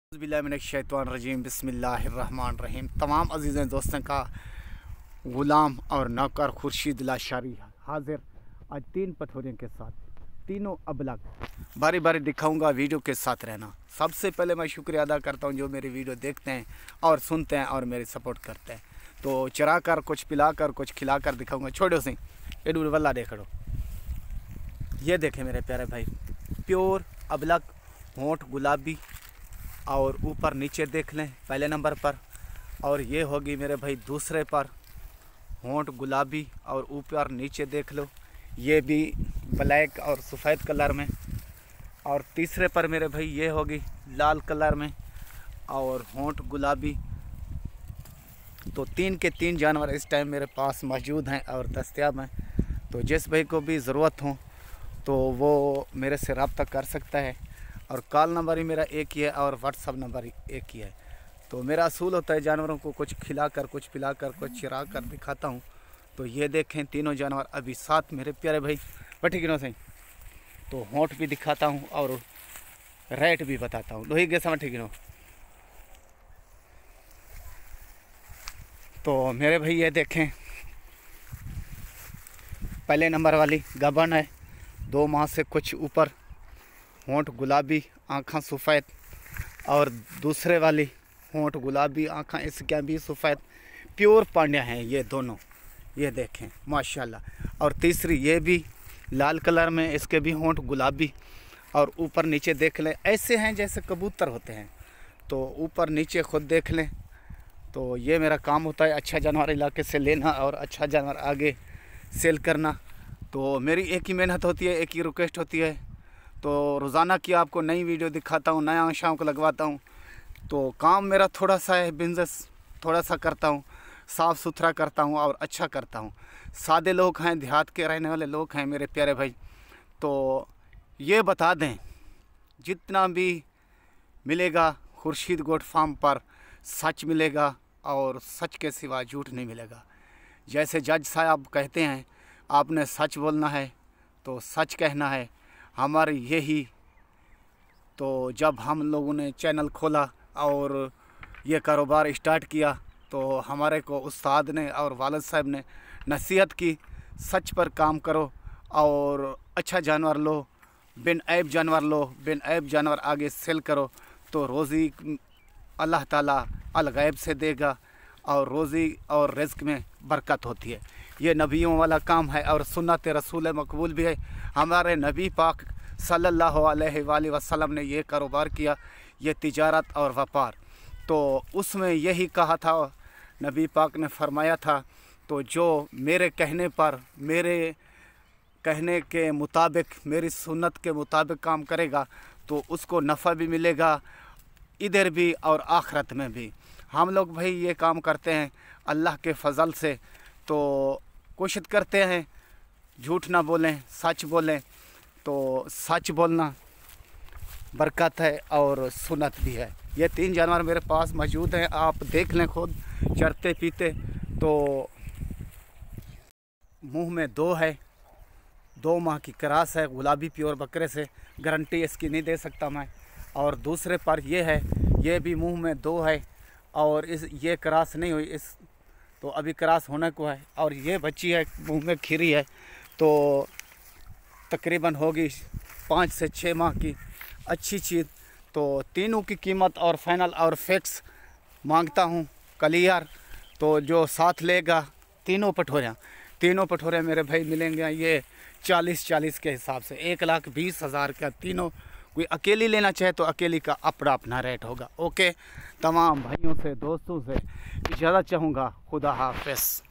बिस्मिल्लाहिर्रहमानिर्रहीम बिस्मिल्लाहिर्रहमानिर्रहीम। तमाम अजीज़ दोस्तों का ग़ुलाम और नौकर खुर्शीद लाशारी हाजिर आज 3 पथोरियों के साथ, तीनों अबलग बारी बारी दिखाऊंगा। वीडियो के साथ रहना। सबसे पहले मैं शुक्रिया अदा करता हूं जो मेरी वीडियो देखते हैं और सुनते हैं और मेरी सपोर्ट करते हैं। तो चरा कर कुछ पिला कर कुछ खिला कर दिखाऊँगा। छोड़ो सी एडूर वल्ला देखो, ये देखें मेरे प्यारे भाई, प्योर अबलग होंठ गुलाबी और ऊपर नीचे देख लें पहले नंबर पर, और ये होगी मेरे भाई दूसरे पर होंठ गुलाबी और ऊपर नीचे देख लो, ये भी ब्लैक और सफ़ेद कलर में, और तीसरे पर मेरे भाई ये होगी लाल कलर में और होंठ गुलाबी। तो 3 के 3 जानवर इस टाइम मेरे पास मौजूद हैं और दस्तयाब हैं। तो जिस भाई को भी ज़रूरत हो तो वो मेरे से रब्ता कर सकता है, और कॉल नंबर ही मेरा एक ही है और व्हाट्सअप नंबर ही एक ही है। तो मेरा असूल होता है जानवरों को कुछ खिलाकर कुछ पिलाकर कुछ चिरा कर दिखाता हूँ। तो ये देखें तीनों जानवर अभी साथ मेरे प्यारे भाई बटी गिनो से। तो होंठ भी दिखाता हूँ और रेट भी बताता हूँ। लोही गैसा ठीक गिनो। तो मेरे भाई ये देखें पहले नंबर वाली गबन है, 2 माह से कुछ ऊपर, होंठ गुलाबी आँखें सफ़ेद, और दूसरे वाली होंठ गुलाबी आँखें इसके भी सफ़ेद, प्योर पांड्या हैं ये दोनों, ये देखें माशाल्लाह। और तीसरी ये भी लाल कलर में, इसके भी होंठ गुलाबी और ऊपर नीचे देख लें ऐसे हैं जैसे कबूतर होते हैं। तो ऊपर नीचे खुद देख लें। तो ये मेरा काम होता है अच्छा जानवर इलाके से लेना और अच्छा जानवर आगे सेल करना। तो मेरी एक ही मेहनत होती है, एक ही रिक्वेस्ट होती है। तो रोज़ाना की आपको नई वीडियो दिखाता हूँ, नया आशाओं को लगवाता हूँ। तो काम मेरा थोड़ा सा है, बिज़नेस थोड़ा सा करता हूँ, साफ़ सुथरा करता हूँ और अच्छा करता हूँ। सादे लोग हैं, देहात के रहने वाले लोग हैं मेरे प्यारे भाई। तो ये बता दें जितना भी मिलेगा खुर्शीद गोट फार्म पर सच मिलेगा और सच के सिवा झूठ नहीं मिलेगा। जैसे जज साहब कहते हैं आपने सच बोलना है तो सच कहना है। हमारे यही तो जब हम लोगों ने चैनल खोला और ये कारोबार स्टार्ट किया तो हमारे को उस्ताद ने और वालिद साहब ने नसीहत की, सच पर काम करो और अच्छा जानवर लो, बिन ऐब जानवर लो, बिन ऐब जानवर आगे सेल करो तो रोज़ी अल्लाह ताला अल गैब से देगा और रोज़ी और रिज़्क़ में बरकत होती है। ये नबियों वाला काम है और सुन्नत रसूल मकबूल भी है। हमारे नबी पाक सल्लल्लाहु अलैहि वसल्लम ने ये कारोबार किया, ये तिजारत और व्यापार। तो उसमें यही कहा था, नबी पाक ने फरमाया था, तो जो मेरे कहने पर, मेरे कहने के मुताबिक, मेरी सुन्नत के मुताबिक काम करेगा तो उसको नफ़ा भी मिलेगा इधर भी और आखिरत में भी। हम लोग भाई ये काम करते हैं अल्लाह के फ़ज़ल से। तो कोशिश करते हैं झूठ ना बोलें, सच बोलें। तो सच बोलना बरकत है और सुन्नत भी है। ये 3 जानवर मेरे पास मौजूद हैं, आप देख लें खुद चरते पीते। तो मुंह में 2 है, 2 माह की क्रॉस है, गुलाबी प्योर बकरे से, गारंटी इसकी नहीं दे सकता मैं। और दूसरे पर ये है, ये भी मुंह में 2 है और ये क्रॉस नहीं हुई, इस तो अभी क्रॉस होने को है। और ये बच्ची है, मुंह में खीरी है, तो तकरीबन होगी 5 से 6 माह की, अच्छी चीज़। तो तीनों की कीमत और फाइनल और फिक्स मांगता हूँ क्लियर। तो जो साथ लेगा तीनों पठोरियाँ मेरे भाई मिलेंगे ये 40-40 के हिसाब से 1,20,000 का तीनों। कोई अकेली लेना चाहे तो अकेली का अपना रेट होगा। ओके, तमाम भाइयों से दोस्तों से इजाज़त चाहूँगा। खुदा हाफ़िज़।